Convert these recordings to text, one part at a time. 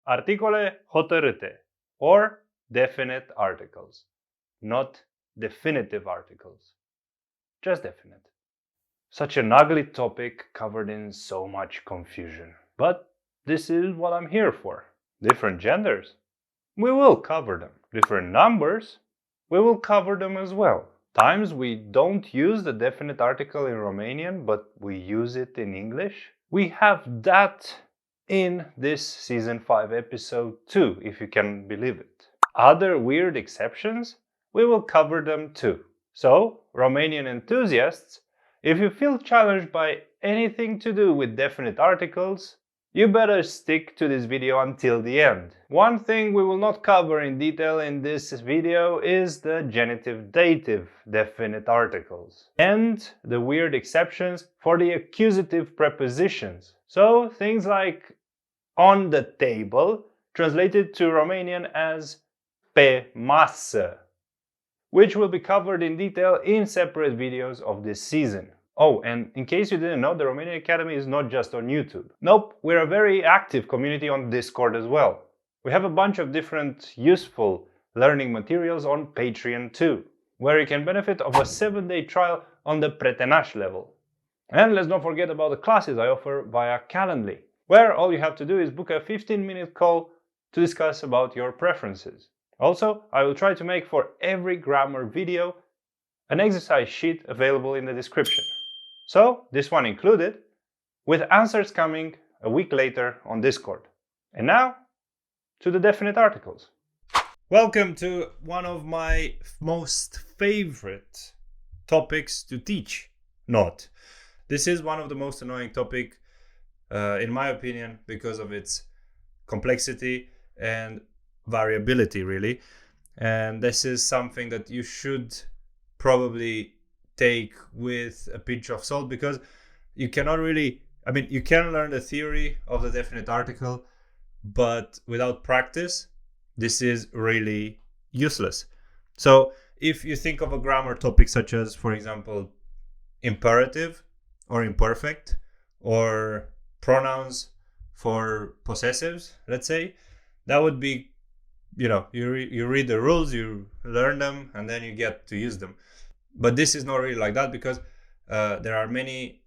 articolehotarate, or definite articles, not definitive articles, just definite. Such an ugly topic covered in so much confusion. But this is what I'm here for. Different genders, we will cover them. Different numbers, we will cover them as well. Times we don't use the definite article in Romanian, but we use it in English. We have that in this season 5 episode 2, if you can believe it. Other weird exceptions, we will cover them too. So, Romanian enthusiasts, if you feel challenged by anything to do with definite articles, you better stick to this video until the end. One thing we will not cover in detail in this video is the genitive dative definite articles and the weird exceptions for the accusative prepositions. So things like on the table, translated to Romanian as pe masă, which will be covered in detail in separate videos of this season. Oh, and in case you didn't know, the Romanian Academy is not just on YouTube. Nope, we're a very active community on Discord as well. We have a bunch of different useful learning materials on Patreon too, where you can benefit of a 7-day trial on the Pretenaș level. And let's not forget about the classes I offer via Calendly, where all you have to do is book a 15-minute call to discuss about your preferences. Also, I will try to make for every grammar video an exercise sheet available in the description. So, this one included, with answers coming a week later on Discord. And now, to the definite articles. Welcome to one of my most favorite topics to teach. Not. This is one of the most annoying topics, in my opinion, because of its complexity and variability, really. And this is something that you should probably take with a pinch of salt, because you cannot really, you can learn the theory of the definite article, but without practice, this is really useless. So if you think of a grammar topic such as, for example, imperative or imperfect, or pronouns for possessives, let's say, that would be, you read the rules, you learn them, and then you get to use them. But this is not really like that, because there are many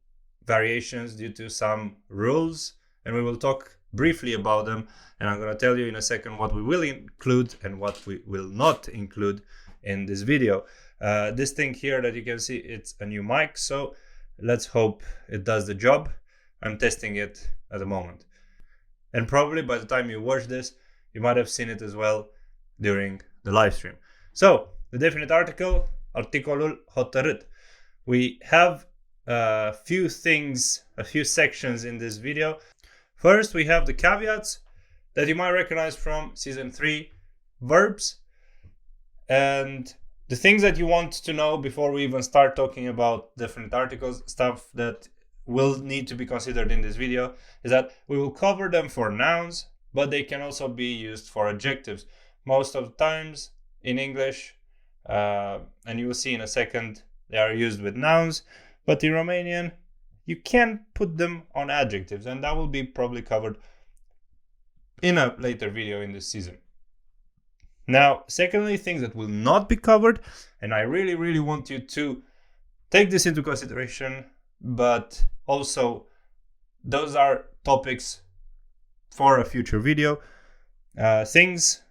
variations due to some rules, and we will talk briefly about them. And I'm going to tell you in a second what we will include and what we will not include in this video. This thing here that you can see, it's a new mic, so let's hope it does the job. I'm testing it at the moment. And probably by the time you watch this, you might have seen it as well during the live stream. So, the definite article, articolehotarate. We have a few things, a few sections in this video. First, we have the caveats that you might recognize from season 3, verbs, and the things that you want to know before we even start talking about definite articles, stuff that will need to be considered in this video, is that we will cover them for nouns, but they can also be used for adjectives. Most of the times in English, and you will see in a second, they are used with nouns, but in Romanian, you can put them on adjectives, and that will be probably covered in a later video in this season. Now, secondly, things that will not be covered, and I really, really want you to take this into consideration, but also those are topics for a future video. Things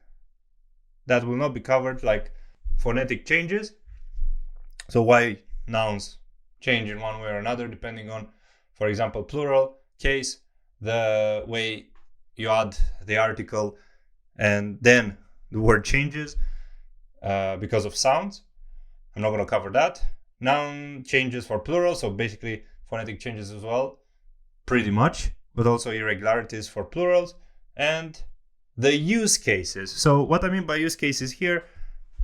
that will not be covered, like phonetic changes, so why nouns change in one way or another depending on, for example, plural case, the way you add the article and then the word changes because of sounds. I'm not going to cover that. Noun changes for plural, so basically phonetic changes as well, pretty much, but also irregularities for plurals, and the use cases. So what I mean by use cases here,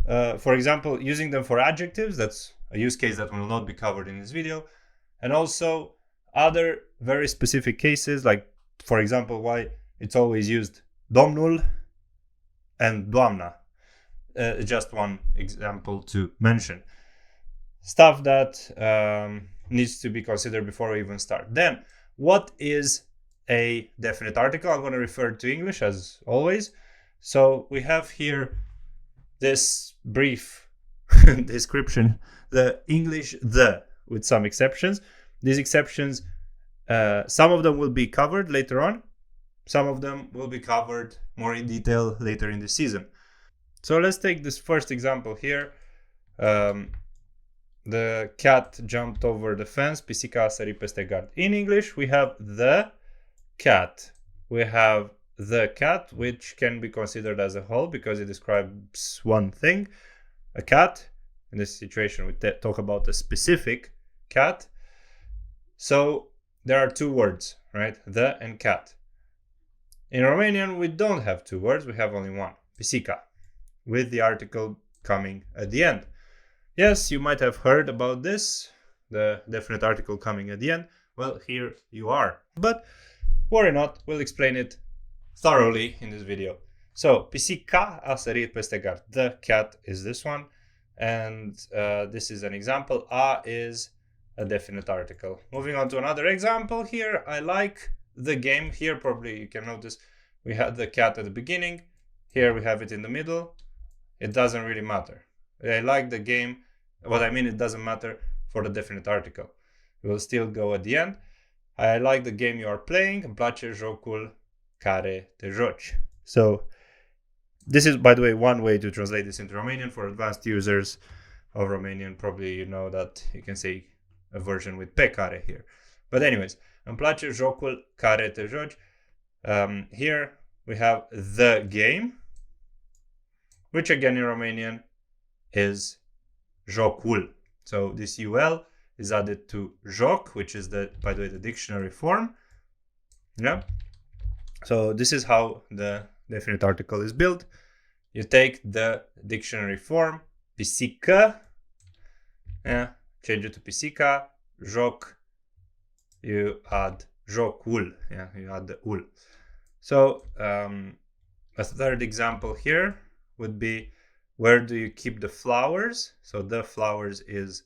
for example, using them for adjectives, that's a use case that will not be covered in this video, and also other very specific cases, like, for example, why it's always used domnul and doamna. Just one example to mention. Stuff that needs to be considered before we even start. Then, what is a definite article. I'm going to refer to English as always. So we have here this brief description, the English the, with some exceptions. These exceptions, some of them will be covered later on. Some of them will be covered more in detail later in the season. So let's take this first example here. The cat jumped over the fence. Pisica a sărit peste gard. In English, we have the cat. We have the cat, which can be considered as a whole because it describes one thing, a cat. In this situation, we talk about a specific cat. So there are two words, right? The and cat. In Romanian, we don't have two words. We have only one, pisica, with the article coming at the end. Yes, you might have heard about this, the definite article coming at the end. Well, here you are. But worry not, we'll explain it thoroughly in this video. So, pisica a sărit peste gard. The cat is this one. And this is an example. A is a definite article. Moving on to another example here. I like the game. Here, probably you can notice we had the cat at the beginning. Here we have it in the middle. It doesn't really matter. I like the game. What I mean, it doesn't matter for the definite article. It will still go at the end. I like the game you are playing. Îmi place jocul care te joci. So this is, by the way, one way to translate this into Romanian. For advanced users of Romanian, probably you know that you can say a version with pe care here. But anyways, îmi place jocul care te joci. Here we have the game, which again in Romanian is jocul. So this ul is added to joc, which is the, by the way, the dictionary form. Yeah. So this is how the definite article is built. You take the dictionary form, pisică, yeah, change it to pisica, joc, you add jocul, yeah, you add the ul. So a third example here would be, where do you keep the flowers? So the flowers is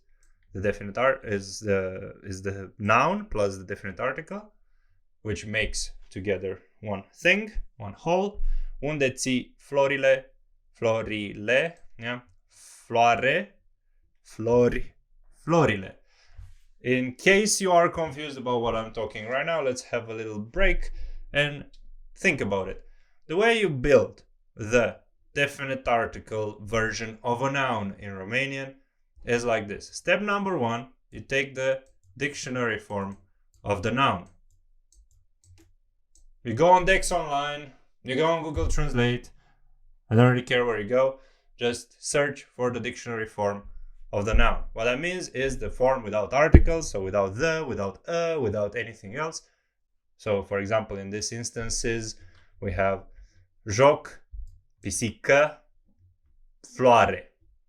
the definite is the noun plus the definite article, which makes together one thing, one whole. Unde ții florile, florile, yeah, floare, flori, florile. In case you are confused about what I'm talking right now, let's have a little break and think about it. The way you build the definite article version of a noun in Romanian is like this. Step number one, you take the dictionary form of the noun. You go on Dex Online, you go on Google Translate. I don't really care where you go. Just search for the dictionary form of the noun. What that means is the form without articles, so without the, without a, without anything else. So for example, in these instances, we have joc, pisică, floare,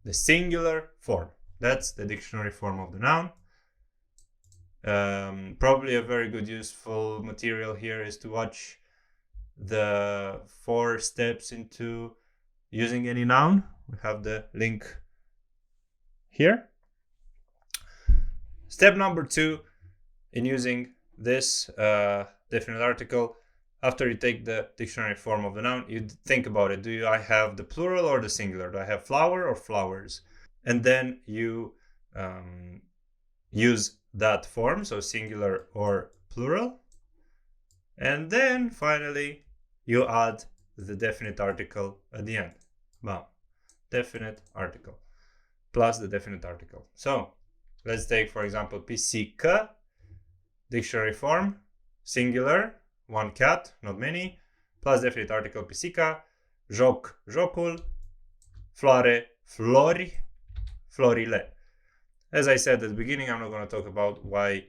the singular form. That's the dictionary form of the noun. Probably a very good useful material here is to watch the 4 steps into using any noun. We have the link here. Step number 2 in using this definite article, after you take the dictionary form of the noun, you think about it. Do I have the plural or the singular? Do I have flower or flowers? And then you use that form, so singular or plural. And then finally, you add the definite article at the end. Bam. Definite article plus the definite article. So let's take, for example, pisică, dictionary form, singular, one cat, not many, plus definite article pisica, joc, jocul, floare, flori, florile. As I said at the beginning, I'm not going to talk about why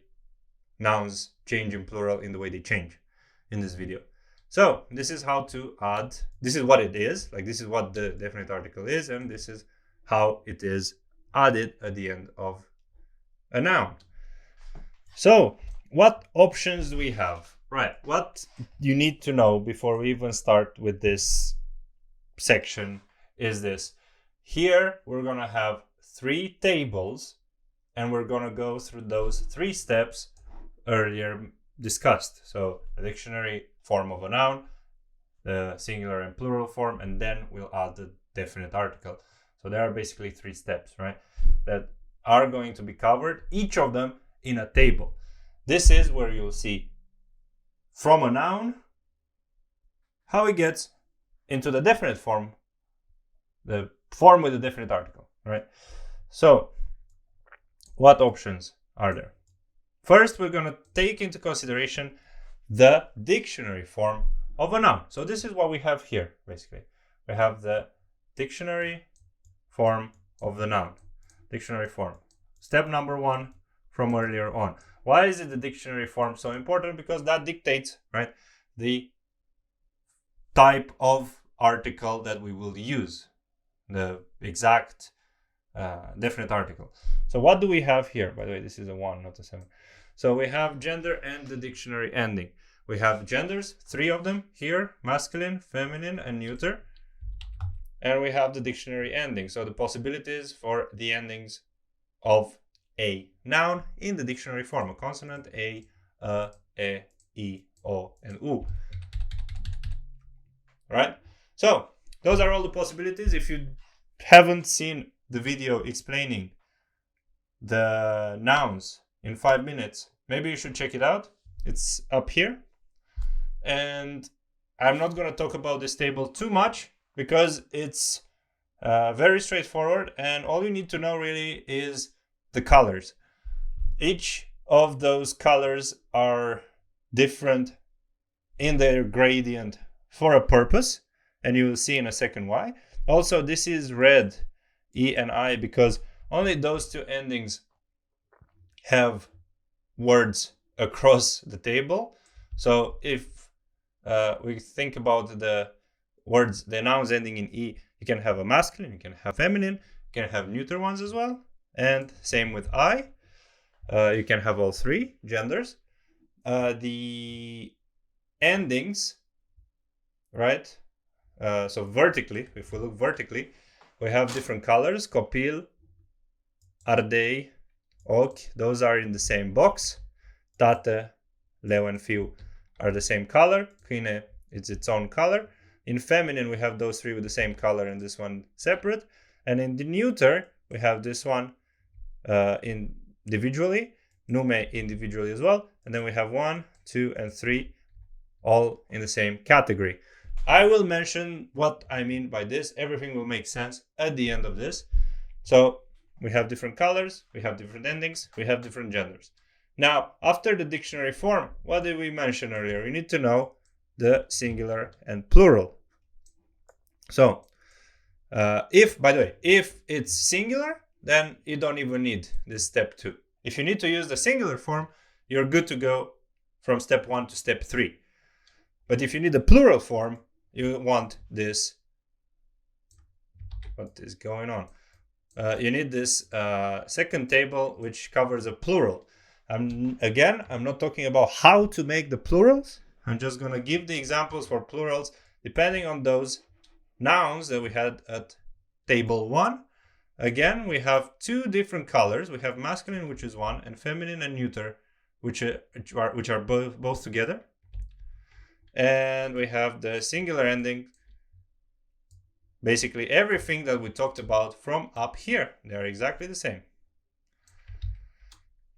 nouns change in plural in the way they change in this video. So this is how to add, this is what it is, like this is what the definite article is, and this is how it is added at the end of a noun. So what options do we have? Right, what you need to know before we even start with this section is this. Here we're going to have 3 tables, and we're going to go through those 3 steps earlier discussed. So the dictionary form of a noun, the singular and plural form, and then we'll add the definite article. So there are basically 3 steps, right, that are going to be covered, each of them in a table. This is where you'll see from a noun how it gets into the definite form, the form with the definite article, right? So what options are there? First, we're going to take into consideration the dictionary form of a noun. So this is what we have here, basically. We have the dictionary form of the noun. Dictionary form. Step number 1 from earlier on. Why is it the dictionary form so important? Because that dictates, right, the type of article that we will use, the exact definite article. So what do we have here? By the way, this is a 1, not a 7. So we have gender and the dictionary ending. We have genders, 3 of them here, masculine, feminine, and neuter. And we have the dictionary ending. So the possibilities for the endings of a noun in the dictionary form. A consonant, e, e, o, and u. Right? So those are all the possibilities. If you haven't seen the video explaining the nouns in 5 minutes, maybe you should check it out. It's up here. And I'm not going to talk about this table too much because it's very straightforward, and all you need to know really is the colors. Each of those colors are different in their gradient for a purpose, and you will see in a second why. Also, this is red, E and I, because only those 2 endings have words across the table. So if we think about the words, the nouns ending in E, you can have a masculine, you can have feminine, you can have neuter ones as well. And same with I. You can have all 3 genders. The endings, right? So vertically, if we look vertically, we have different colors. Copil, ardei, ok, those are in the same box. Tate, leu, and fiu are the same color. Câine is its own color. In feminine, we have those 3 with the same color and this one separate. And in the neuter, we have this one individually, nume individually as well. And then we have 1, 2, and 3 all in the same category. I will mention what I mean by this. Everything will make sense at the end of this. So we have different colors, we have different endings, we have different genders. Now, after the dictionary form, what did we mention earlier? We need to know the singular and plural. So, if it's singular, then you don't even need this step 2. If you need to use the singular form, you're good to go from step 1 to step 3. But if you need the plural form, you want this. What is going on? You need this second table, which covers a plural. Again, I'm not talking about how to make the plurals. I'm just going to give the examples for plurals depending on those nouns that we had at table 1. Again, we have 2 different colors. We have masculine, which is 1, and feminine and neuter, which are both together. And we have the singular ending. Basically, everything that we talked about from up here, they're exactly the same.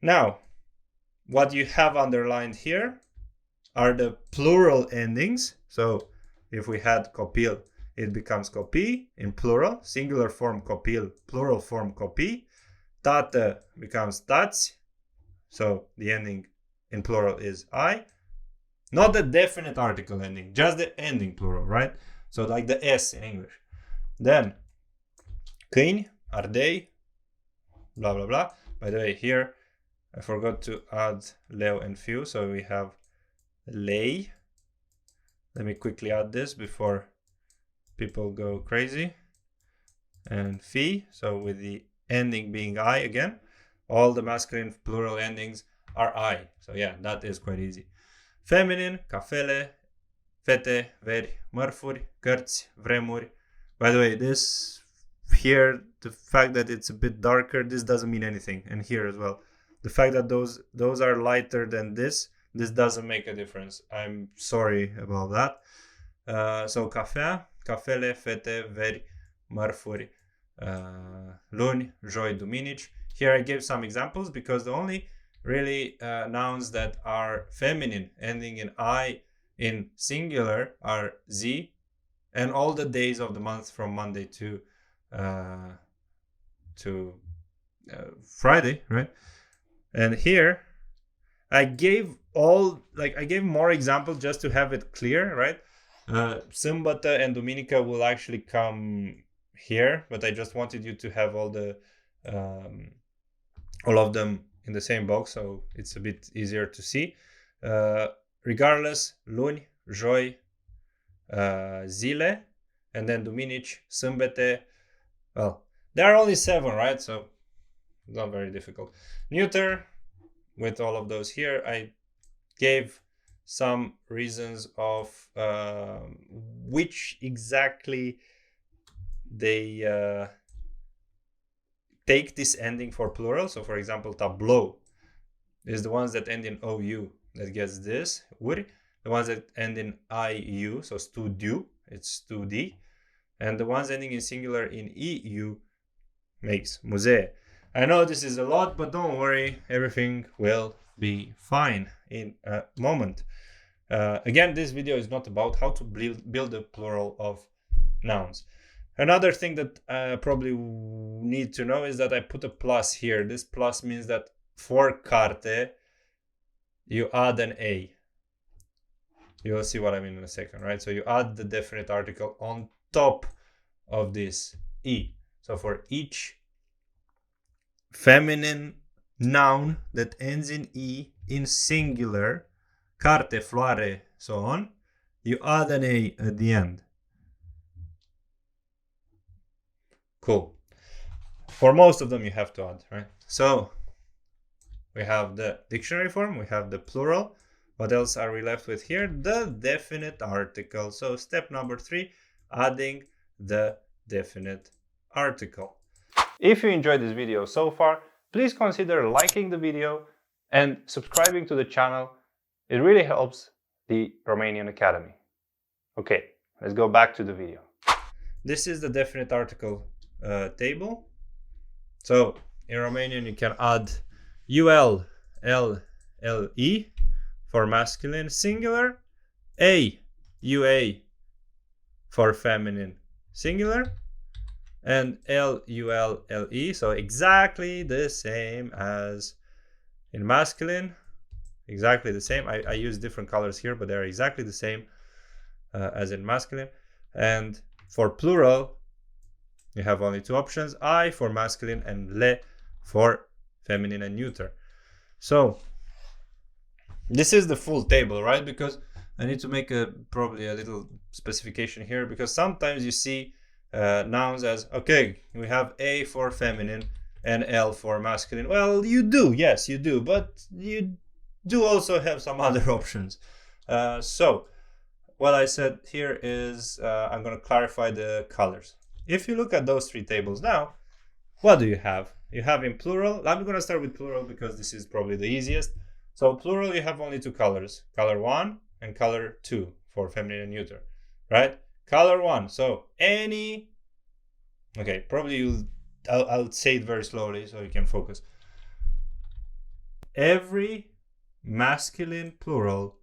Now, what you have underlined here are the plural endings. So if we had copil, it becomes copii in plural, singular form copil, plural form copii. Tate becomes tați, so the ending in plural is I. Not the definite article ending, just the ending plural, right? So like the S in English. Then câini, ardei, blah blah blah. By the way, here I forgot to add leu and fiu, so we have lei. Let me quickly add this before people go crazy. And fi, so with the ending being I again, all the masculine plural endings are I. So yeah, that is quite easy. Feminine, cafele, fete, veri, mărfuri, cărți, vremuri. By the way, this here, the fact that it's a bit darker, this doesn't mean anything. And here as well. The fact that those are lighter than this this doesn't make a difference. I'm sorry about that. So cafea, cafele, fete, veri, mărfuri, luni, joi, duminici. Here I gave some examples because the only really nouns that are feminine ending in I in singular are zi, and all the days of the month from Monday to Friday, right? And here I gave more examples just to have it clear, right? Sâmbătă and Duminica will actually come here, but I just wanted you to have all of them in the same box, so it's a bit easier to see. Regardless, luni, joi, zile, and then duminici, sâmbete. Well, there are only 7, right? So not very difficult. Neuter, with all of those here, I gave some reasons of which exactly they take this ending for plural. So for example, tableau is the ones that end in OU that gets this, uri. The ones that end in IU, so studiu, it's studi. And the ones ending in singular in EU makes muzee. I know this is a lot, but don't worry, everything will be fine in a moment. Again, this video is not about how to build a plural of nouns. Another thing that probably need to know is that I put a plus here. This plus means that for carte, you add an A. You'll see what I mean in a second, right? So you add the definite article on top of this E. So for each feminine noun that ends in E in singular, carte, floare, so on, you add an A at the end. Cool. For most of them you have to add, right? So we have the dictionary form, we have the plural. What else are we left with here? The definite article. So step number 3, adding the definite article. If you enjoyed this video so far, please consider liking the video and subscribing to the channel. It really helps the Romanian Academy. Okay, let's go back to the video. This is the definite article table. So in Romanian you can add UL, L, LE for masculine singular, A, UA for feminine singular, and LUL, LE, so exactly the same as in masculine, exactly the same. I use different colors here, but they're exactly the same as in masculine. And for plural, you have only 2 options, I for masculine and le for feminine and neuter. So this is the full table, right? Because I need to make probably a little specification here, because sometimes you see nouns as, okay, we have A for feminine and L for masculine. Well, you do, yes, you do, but you do also have some other options. So what I said here is I'm going to clarify the colors. If you look at those 3 tables now, what do you have? You have in plural, I'm going to start with plural because this is probably the easiest. So plural, you have only 2 colors, color 1 and color 2 for feminine and neuter, right? Color 1, so any, okay, probably I'll say it very slowly so you can focus. Every masculine plural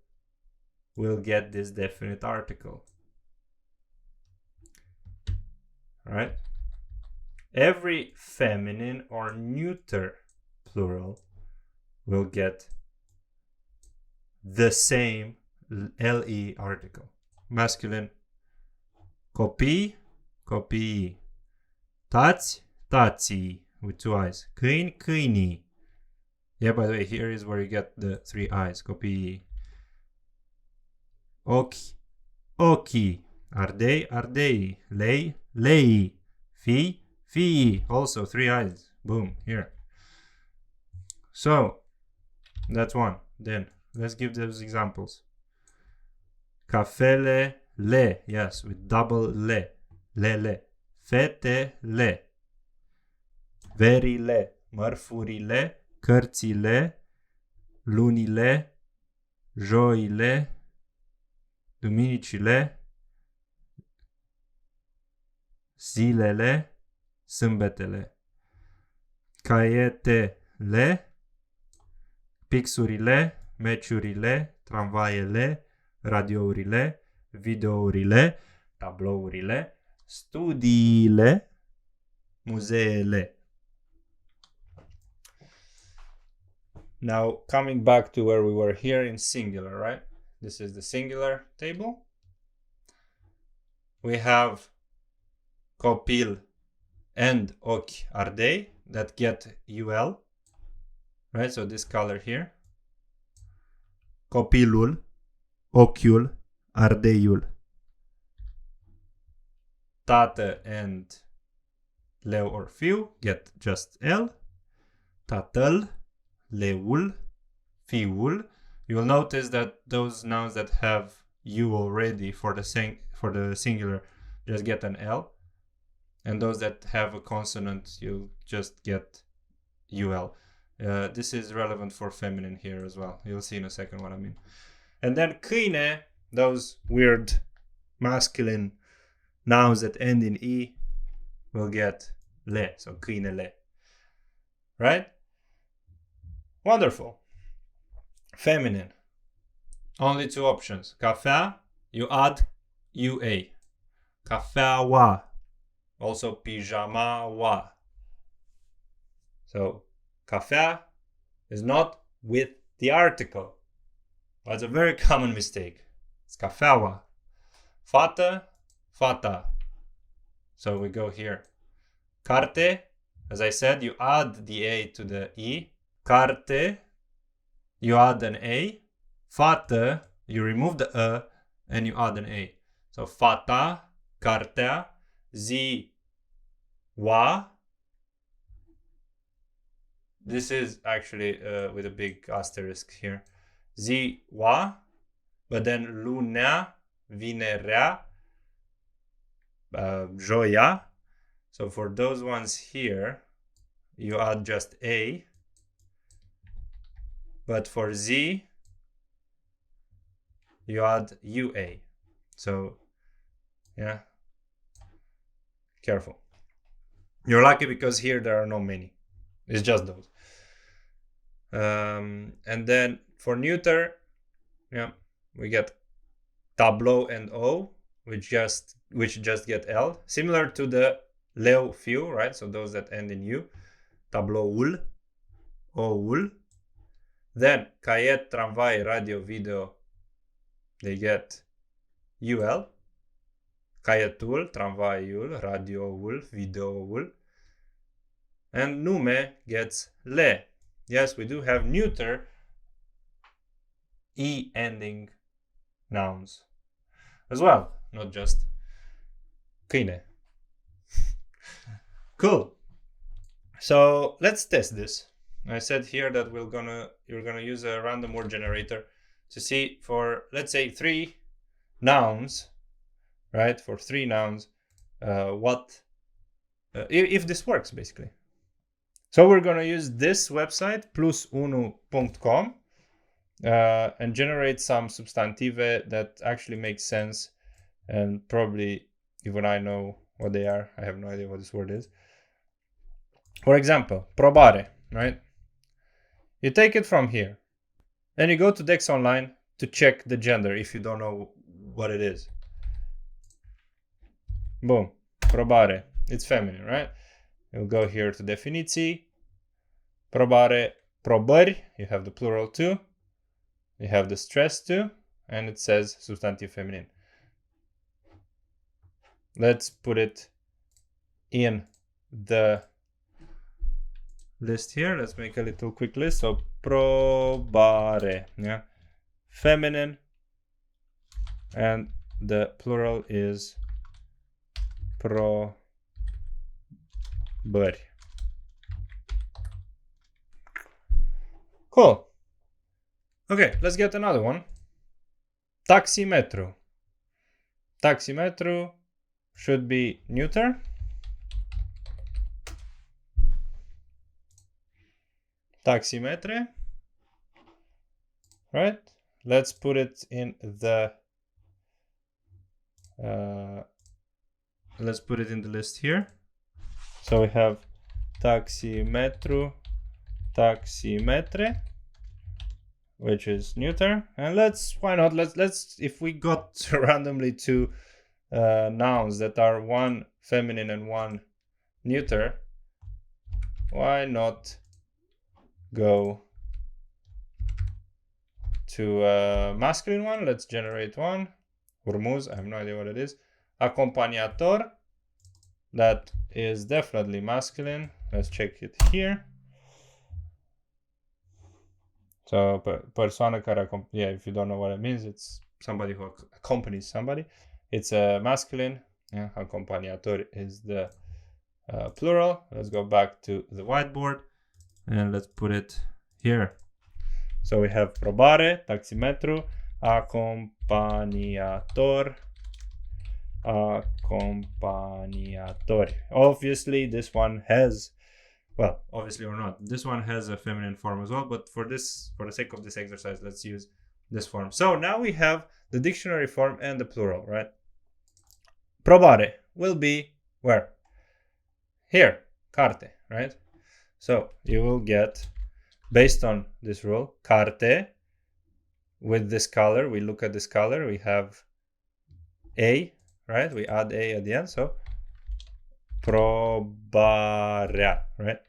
will get this definite article, all right? Every feminine or neuter plural will get the same LE article. Masculine, copii, copii. Tați, tații, with 2 eyes. Câini, câinii. Yeah, by the way, here is where you get the 3 eyes. Copii. Ochi, ochii. Ardei, ardei. Lei, lei. Fii, fii. Also 3 eyes. Boom, here. So, that's one. Then, let's give those examples. Cafele, le. Yes, with double le. Le, le. Fetele, verile, mărfurile, cărțile, lunile, joile, duminicile, zilele, sâmbetele. Caietele, pixurile, meciurile, tramvaiele, radiourile, videourile, tablourile, studiile, muzeele. Now, coming back to where we were here in singular, right? This is the singular table. We have copil and ochi ardei that get ul, right? So this color here. Copilul, ochiul, ardeiul. Tată and leu or fiu get just l. Tatăl, leul, fiul. You will notice that those nouns that have u already for the singular just get an l, and those that have a consonant you'll just get ul. This is relevant for feminine here as well. You'll see in a second what I mean. And then câine, those weird masculine nouns that end in e, will get le, so câinele. Right? Wonderful. Feminine. Only two options. Cafea, you add ua. Cafeaua. Also pijamaua. So cafea is not with the article. That's a very common mistake. It's cafeaua. Fată, fata. So we go here. Carte, as I said, you add the a to the e. Carte, you add an a. Fată, you remove the and you add an a. So fata, cartea, ziua. This is actually with a big asterisk here. Ziua, but then lunea, vinerea, joia. So for those ones here, you add just a. But for z, you add ua. So, yeah, careful. You're lucky because here there are not many. It's just those. And then for neuter, yeah, we get tableau and o, which just get l, similar to the leu fiu, right? So those that end in u, tabloul, oul. Then caiet, tramvai, radio, video, they get ul. Caietul, tramvaiul, radioul, videoul. And nume gets le. Yes, we do have neuter e ending nouns as well, not just câine. Cool. So let's test this. I said here that you're gonna use a random word generator to see for, let's say, 3 nouns, right? For 3 nouns, if this works, basically. So we're gonna use this website, plus1.com, and generate some substantive that actually make sense, and probably even I know what they are. I have no idea what this word is. For example, probare, right? You take it from here, and you go to Dex Online to check the gender if you don't know what it is. Boom, probare. It's feminine, right? You'll go here to definiții, probare, probări. You have the plural too. You have the stress too, and it says substantive feminine. Let's put it in the list here. Let's make a little quick list. So probare, yeah, feminine, and the plural is probări. Cool. Okay, let's get another one. Taximetru. Taximetru should be neuter. Taximetre, right? let's put it in the list here. So we have taximetru, taximetre, which is neuter, and let's if we got randomly two nouns that are one feminine and one neuter, why not go to a masculine one? Let's generate one. Urmuz, I have no idea what it is. Acompaniator, that is definitely masculine. Let's check it here. So persoană care yeah, if you don't know what it means, it's somebody who accompanies somebody. It's a masculine. Yeah, acompaniator is the plural. Let's go back to the whiteboard and let's put it here. So we have probare, taximetru, acompaniator, accompaniatori. Obviously, this one has, well, obviously or not, this one has a feminine form as well, but for the sake of this exercise, let's use this form. So now we have the dictionary form and the plural, right? Probare will be where? Here, carte, right? So you will get, based on this rule, carte with this color. We look at this color, we have a, right? We add a at the end, so probarea, right?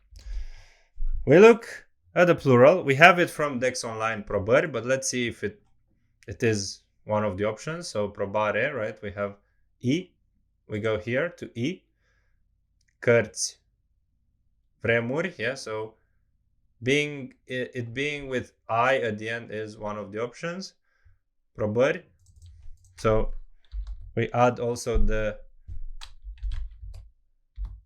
We look at the plural. We have it from Dex Online probări, but let's see if it is one of the options. So probare, right? We have e. We go here to e. Cărți, vremuri, yeah. So being with I at the end is one of the options. Probări. So we add also the.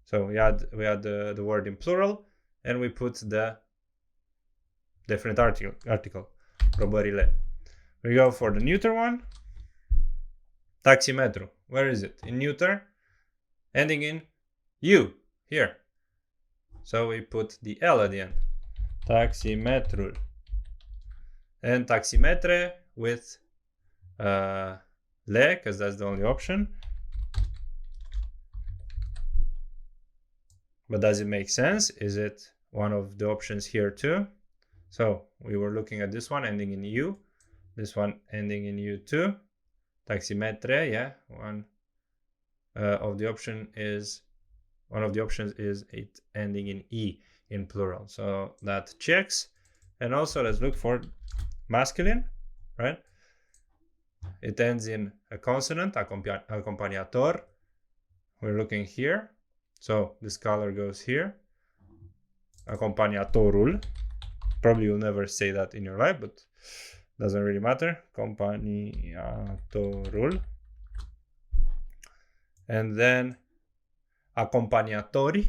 So we add the word in plural, and we put the definite article. Probările. We go for the neuter one. Taximetru. Where is it? In neuter, ending in U here. So we put the L at the end. Taximetrul. And taximetre with le, because that's the only option. But does it make sense? Is it one of the options here too? So we were looking at this one ending in U, this one ending in U too. Taximetre, yeah. One of the options is it ending in E in plural. So that checks. And also let's look for masculine, right? It ends in a consonant, accompaniator. We're looking here. So this color goes here. Accompaniatorul. Probably you'll never say that in your life, but doesn't really matter. Accompaniatorul. And then accompaniatori.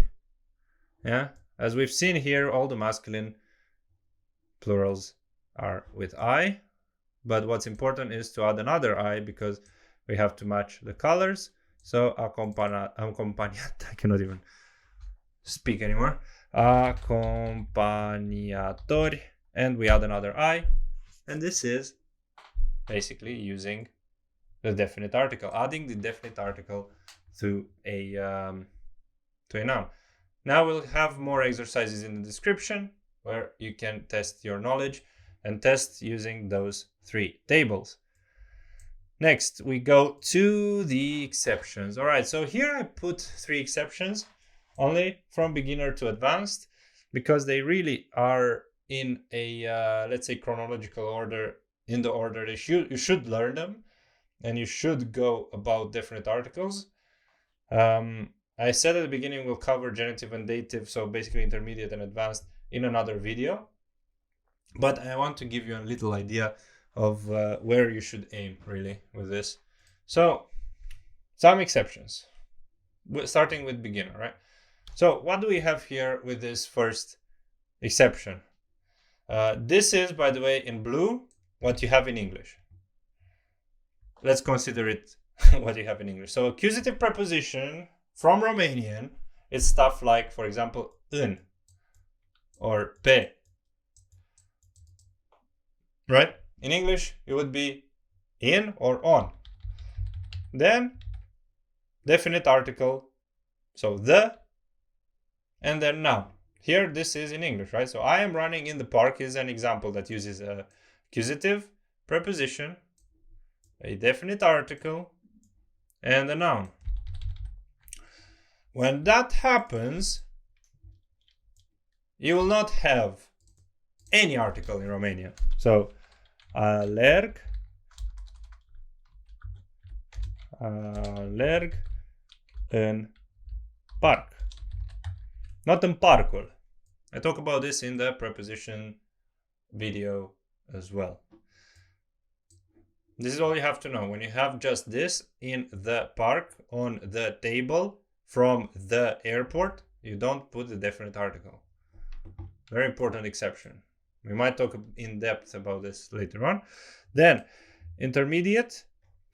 Yeah. As we've seen here, all the masculine plurals are with I. But what's important is to add another I because we have to match the colors. So accompaniat, I cannot even speak anymore. Accompaniatori, and we add another I, and this is basically using the definite article, adding the definite article to a noun. Now we'll have more exercises in the description where you can test your knowledge and test using those three tables. Next, we go to the exceptions. All right, so here I put 3 exceptions, only from beginner to advanced, because they really are in a, let's say, chronological order, in the order you should learn them, and you should go about definite articles. I said at the beginning we'll cover genitive and dative, so basically intermediate and advanced, in another video. But I want to give you a little idea of where you should aim really with this. So some exceptions, starting with beginner, right? So what do we have here with this first exception? This is, by the way, in blue, what you have in English. Let's consider it what you have in English. So accusative preposition from Romanian is stuff like, for example, în or pe. Right? In English, it would be in or on. Then definite article, so the, and then noun. Here, this is in English, right? So I am running in the park is an example that uses a accusative preposition, a definite article, and a noun. When that happens, you will not have any article in Romanian. So, alerg în parc. Not in parcul. I talk about this in the preposition video as well. This is all you have to know. When you have just this in the park on the table from the airport, you don't put the definite article. Very important exception. We might talk in depth about this later on. Then, intermediate.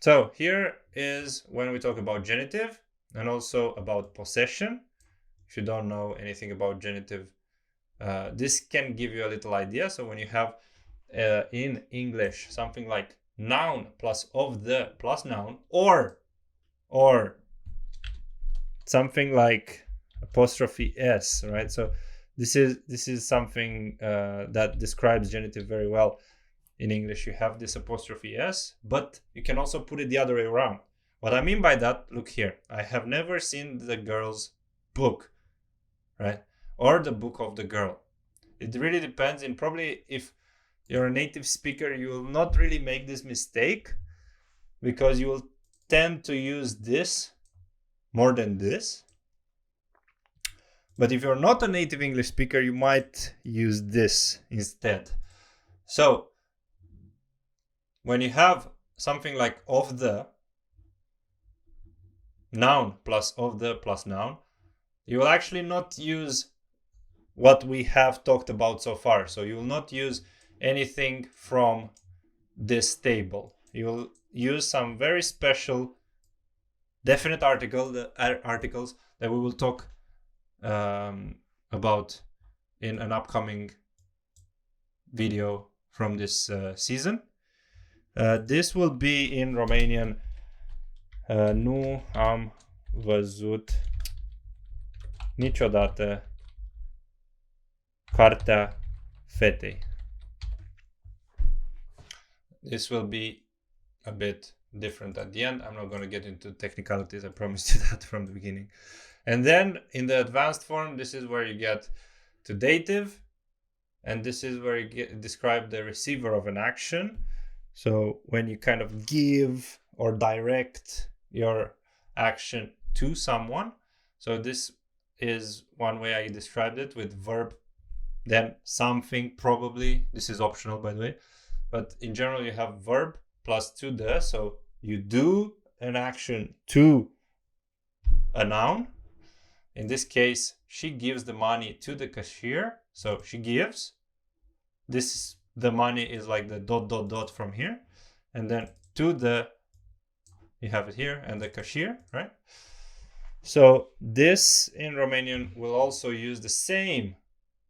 So here is when we talk about genitive and also about possession. If you don't know anything about genitive, this can give you a little idea. So when you have in English something like noun plus of the plus noun, or something like apostrophe s, right? So this is something that describes genitive very well. In English, you have this apostrophe s, but you can also put it the other way around. What I mean by that, look here. I have never seen the girl's book, right? Or the book of the girl. It really depends. And probably if you're a native speaker, you will not really make this mistake because you will tend to use this more than this. But if you're not a native English speaker, you might use this instead. So when you have something like of the, noun plus of the plus noun, you will actually not use what we have talked about so far. So you will not use anything from this table. You will use some very special definite articles that we will talk about in an upcoming video from this season. This will be in Romanian. Nu am văzut niciodată cartea fetei. This will be a bit different at the end. I'm not going to get into technicalities. I promised you that from the beginning. And then in the advanced form, this is where you get to dative. And this is where you describe the receiver of an action. So when you kind of give or direct your action to someone. So this is one way I described it with verb, then something probably. This is optional, by the way. But in general, you have verb plus to the. So you do an action to a noun. In this case, she gives the money to the cashier. So she gives. This, the money is like the ... from here. And then to the, you have it here, and the cashier, right? So this in Romanian will also use the same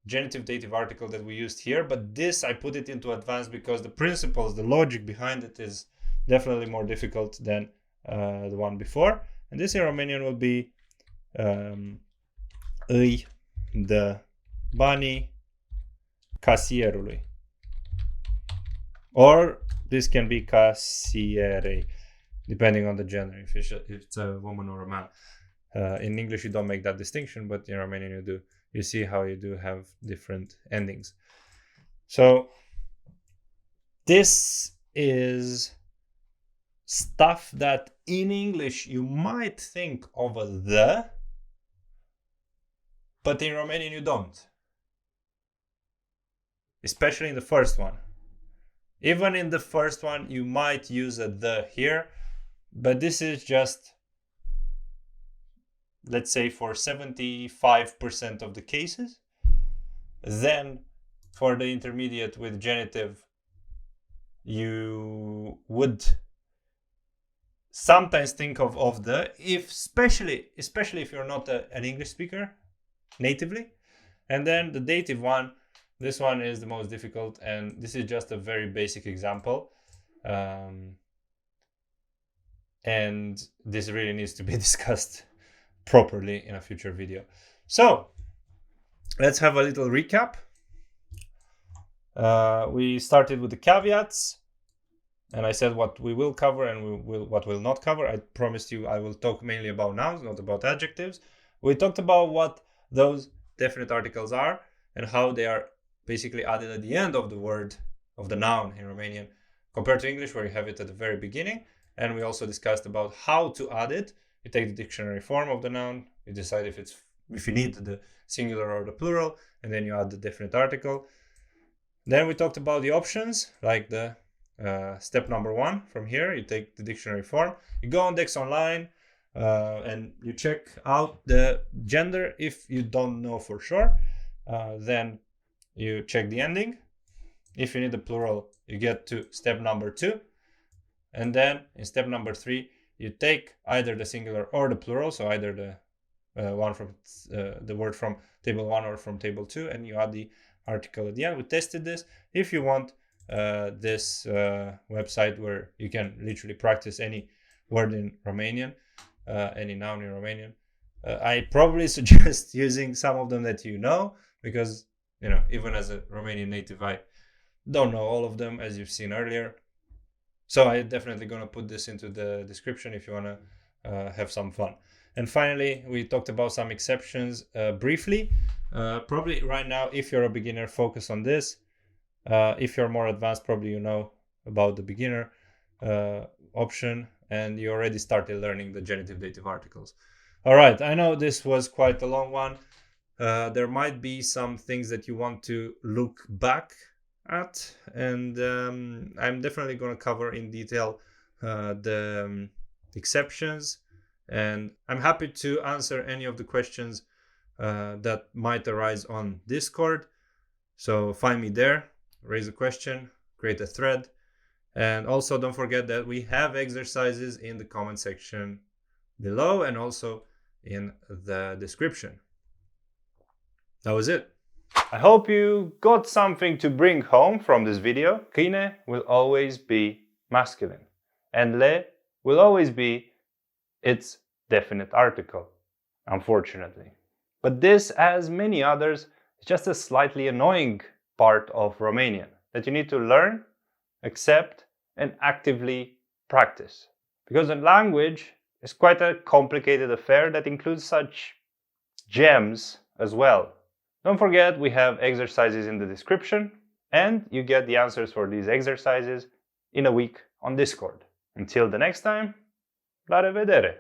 genitive dative article that we used here, but this I put it into advanced because the principles, the logic behind it is definitely more difficult than the one before. And this in Romanian will be îi dă banii casierului. Or this can be casierei, depending on the gender, if it's a woman or a man. In English, you don't make that distinction, but in Romanian you do. You see how you do have different endings. So this is stuff that in English you might think of as the, but in Romanian you don't. Especially in the first one. Even in the first one, you might use a the here, but this is just, let's say, for 75% of the cases. Then for the intermediate with genitive, you would sometimes think of the, especially if you're not an English speaker natively. And then the dative one, This one is the most difficult, and this is just a very basic example. And this really needs to be discussed properly in a future video. So let's have a little recap. We started with the caveats, and I said what we will cover and what we'll not cover. I promised you I will talk mainly about nouns, not about adjectives. We talked about what those definite articles are and how they are basically added at the end of the word, of the noun in Romanian, compared to English where you have it at the very beginning. And we also discussed about how to add it. You take the dictionary form of the noun, you decide if you need the singular or the plural, and then you add the definite article. Then we talked about the options, like the step number 1 from here. You take the dictionary form, you go on Dex Online, and you check out the gender if you don't know for sure. Then you check the ending. If you need the plural, you get to step number 2. And then in step number 3, you take either the singular or the plural, so either the one from the word from table 1 or from table 2, and you add the article at the end. We tested this. If you want this website where you can literally practice any word in Romanian, any noun in Romanian, I probably suggest using some of them that you know, because even as a Romanian native, I don't know all of them, as you've seen earlier. So I'm definitely going to put this into the description if you want to have some fun. And finally, we talked about some exceptions briefly. Probably right now, if you're a beginner, focus on this. If you're more advanced, probably you know about the beginner option, and you already started learning the genitive dative articles. All right, I know this was quite a long one. There might be some things that you want to look back at, and I'm definitely going to cover in detail the exceptions, and I'm happy to answer any of the questions that might arise on Discord. So find me there, raise a question, create a thread, and also don't forget that we have exercises in the comment section below and also in the description. That was it. I hope you got something to bring home from this video. Câine will always be masculine, and le will always be its definite article, unfortunately. But this, as many others, is just a slightly annoying part of Romanian that you need to learn, accept, and actively practice. Because a language is quite a complicated affair that includes such gems as well. Don't forget, we have exercises in the description, and you get the answers for these exercises in a week on Discord. Until the next time, la revedere!